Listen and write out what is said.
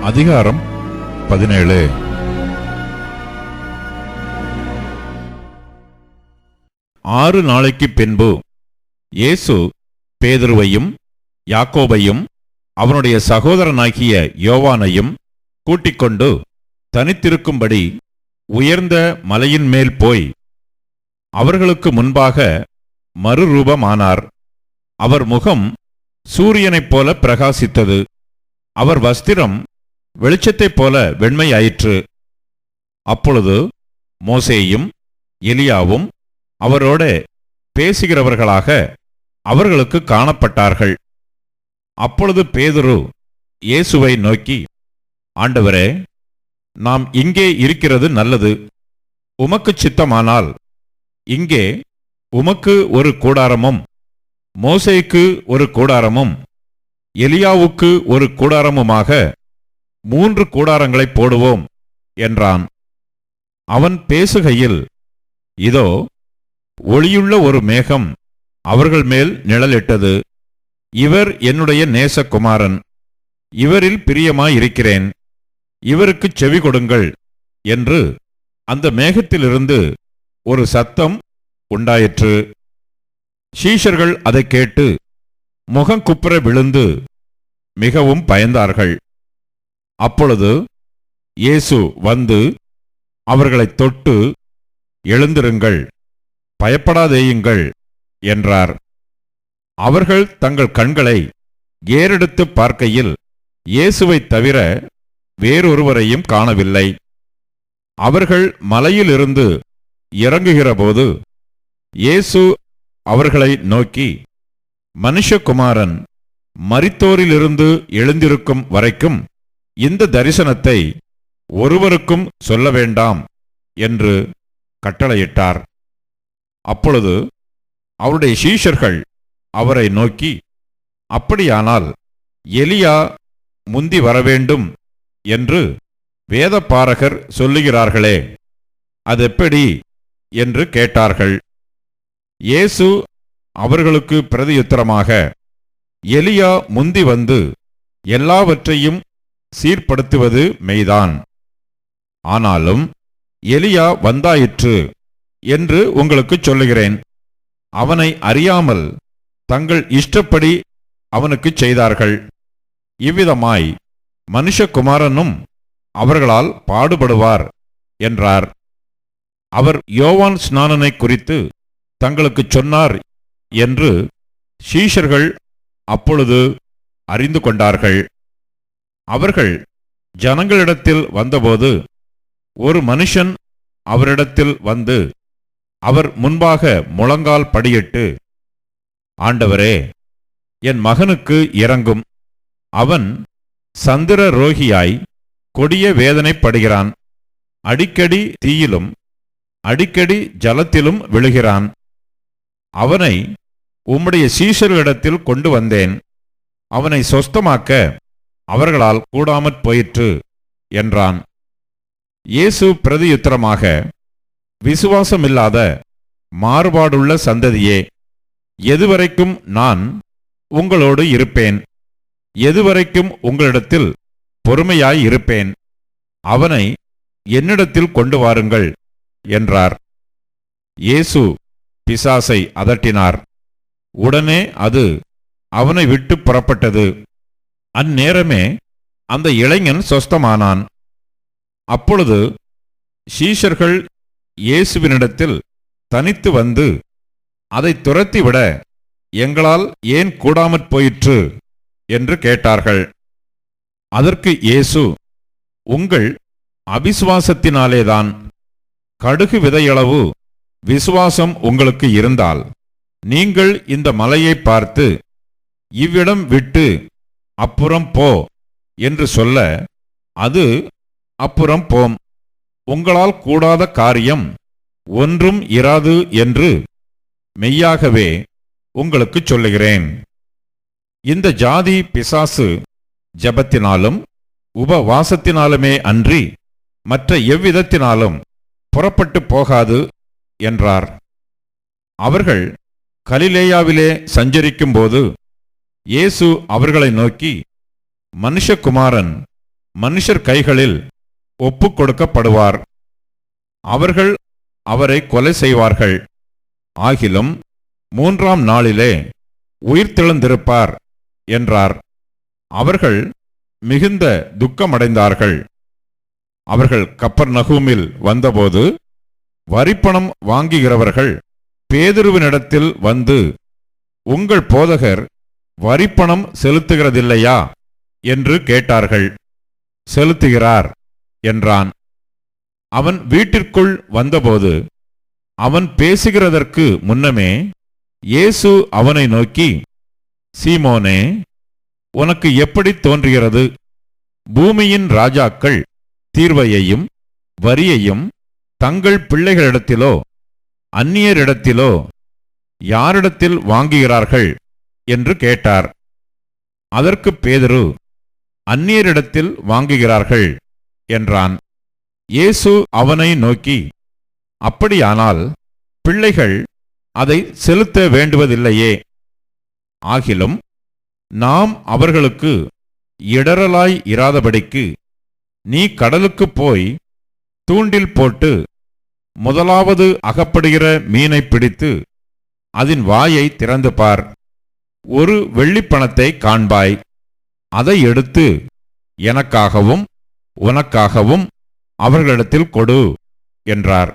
அதிகாரம் 17. ஆறு நாளைக்கு பின்பு இயேசு பேதுருவையும் யாக்கோபையும் அவனுடைய சகோதரனாகிய யோவானையும் கூட்டிக்கொண்டு தனித்திருக்கும்படி உயர்ந்த மலையின் மேல் போய் அவர்களுக்கு முன்பாக மறுரூபமானார். அவர் முகம் சூரியனைப் போல பிரகாசித்தது. அவர் வஸ்திரம் வெளிச்சத்தைப் போல வெண்மையாயிற்று. அப்பொழுது மோசேயும் எலியாவும் அவரோட பேசுகிறவர்களாக அவர்களுக்கு காணப்பட்டார்கள். அப்பொழுது பேதுரு இயேசுவை நோக்கி, ஆண்டவரே, நாம் இங்கே இருக்கிறது நல்லது. உமக்கு சித்தமானால் இங்கே உமக்கு ஒரு கூடாரமும், மோசேக்கு ஒரு கூடாரமும், எலியாவுக்கு ஒரு கூடாரமுமாக 3 கூடாரங்களை போடுவோம் என்றான். அவன் பேசுகையில், இதோ ஒளியுள்ள ஒரு மேகம் அவர்கள் மேல் நிழலிட்டது. இவர் என்னுடைய நேசகுமாரன், இவரில் பிரியமாயிருக்கிறேன், இவருக்குச் செவி கொடுங்கள் என்று அந்த மேகத்திலிருந்து ஒரு சத்தம் உண்டாயிற்று. சீஷர்கள் அதைக் கேட்டு முகங்குப்புற விழுந்து மிகவும் பயந்தார்கள். அப்பொழுது இயேசு வந்து அவர்களைத் தொட்டு, எழுந்திருங்கள், பயப்படாதேயுங்கள் என்றார். அவர்கள் தங்கள் கண்களை ஏறெடுத்து பார்க்கையில் இயேசுவைத் தவிர வேறொருவரையும் காணவில்லை. அவர்கள் மலையிலிருந்து இறங்குகிறபோது இயேசு அவர்களை நோக்கி, மனுஷகுமாரன் மரித்தோரிலிருந்து எழுந்திருக்கும் வரைக்கும் இந்த தரிசனத்தை ஒருவருக்கும் சொல்ல வேண்டாம் என்று கட்டளையிட்டார். அப்பொழுது அவருடைய சீஷர்கள் அவரை நோக்கி, அப்படியானால் எலியா முந்தி வரவேண்டும் என்று வேதபாரகர் சொல்லுகிறார்களே, அதெப்படி என்று கேட்டார்கள். இயேசு அவர்களுக்கு பிரதியுத்தரமாக, எலியா முந்தி வந்து எல்லாவற்றையும் சீர்படுத்துவது மெய்தான். ஆனாலும் எலியா வந்தாயிற்று என்று உங்களுக்கு சொல்லுகிறேன். அவனை அறியாமல் தங்கள் இஷ்டப்படி அவனுக்குச் செய்தார்கள். இவ்விதமாய் மனுஷகுமாரனும் அவர்களால் பாடுபடுவார் என்றார். அவர் யோவான் ஸ்நானனை குறித்து தங்களுக்குச் சொன்னார் என்று சீஷர்கள் அப்பொழுது அறிந்து கொண்டார்கள். அவர்கள் ஜனங்களிடத்தில் வந்தபோது ஒரு மனுஷன் அவரிடத்தில் வந்து அவர் முன்பாக முழங்கால் படியிட்டு, ஆண்டவரே, என் மகனுக்கு இரங்கும். அவன் சந்திர ரோகியாய் கொடிய வேதனைப்படுகிறான். அடிக்கடி தீயிலும் அடிக்கடி ஜலத்திலும் விழுகிறான். அவனை உம்முடைய சீஷர்களிடத்தில் கொண்டு வந்தேன். அவனை சொஸ்தமாக்க அவர்களால் கூடாமற் போயிற்று என்றான். இயேசு பிரதியுத்தரமாக, விசுவாசமில்லாத மாறுபாடுள்ள சந்ததியே, எதுவரைக்கும் நான் உங்களோடு இருப்பேன்? எதுவரைக்கும் உங்களிடத்தில் பொறுமையாயிருப்பேன்? அவனை என்னிடத்தில் கொண்டு வாருங்கள் என்றார். இயேசு பிசாசை அதட்டினார். உடனே அது அவனை விட்டு புறப்பட்டது. அந்நேரமே அந்த இளைஞன் சொஸ்தமானான். அப்பொழுது சீஷர்கள் இயேசுவினிடத்தில் தனித்து வந்து, அதை துரத்திவிட எங்களால் ஏன் கூடாமற் போயிற்று என்று கேட்டார்கள். அதற்கு இயேசு, உங்கள் அவிசுவாசத்தினாலேதான். கடுகு விதையளவு விசுவாசம் உங்களுக்கு இருந்தால் நீங்கள் இந்த மலையை பார்த்து, இவ்விடம் விட்டு அப்புறம் போ என்று சொல்ல அது அப்புறம் போம். உங்களால் கூடாத காரியம் ஒன்றும் இராது என்று மெய்யாகவே உங்களுக்குச் சொல்லுகிறேன். இந்த ஜாதி பிசாசு ஜெபத்தினாலும் உபவாசத்தினாலுமே அன்றி மற்ற எவ்விதத்தினாலும் புறப்பட்டு போகாது என்றார். அவர்கள் கலிலேயாவிலே சஞ்சரிக்கும்போது இயேசு அவர்களை நோக்கி, மனுஷகுமாரன் மனுஷர் கைகளில் ஒப்புக் கொடுக்கப்படுவார். அவர்கள் அவரை கொலை செய்வார்கள். ஆகிலும் 3ஆம் நாளிலே உயிர்த்தெழுந்திருப்பார் என்றார். அவர்கள் மிகுந்த துக்கமடைந்தார்கள். அவர்கள் கப்பர்நகூமில் வந்தபோது வரிப்பணம் வாங்குகிறவர்கள் பேதுருவினிடத்தில் வந்து, உங்கள் போதகர் வரிப்பணம் செலுத்துகிறதில்லையா என்று கேட்டார்கள். செலுத்துகிறார் என்றான். அவன் வீட்டிற்குள் வந்தபோது அவன் பேசுகிறதற்கு முன்னமே இயேசு அவனை நோக்கி, சீமோனே, உனக்கு எப்படி தோன்றுகிறது? பூமியின் ராஜாக்கள் தீர்வையையும் வரியையும் தங்கள் பிள்ளைகளிடத்திலோ அந்நியரிடத்திலோ யாரிடத்தில் வாங்குகிறார்கள் என்று கேட்டார். அதற்கு பேதுரு, அந்நியரிடத்தில் வாங்குகிறார்கள் என்றான். இயேசு அவனை நோக்கி, அப்படியானால் பிள்ளைகள் அதை செலுத்த வேண்டுவதில்லையே. ஆகிலும் நாம் அவர்களுக்கு இடறலாய் இராதபடிக்கு நீ கடலுக்குப் போய் தூண்டில் போட்டு முதலாவது அகப்படுகிற மீனை பிடித்து அதன் வாயை திறந்து பார். ஒரு வெள்ளிப்பணத்தை காண்பாய். அதை எடுத்து எனக்காகவும் உனக்காகவும் அவர்களிடத்தில் கொடு என்றார்.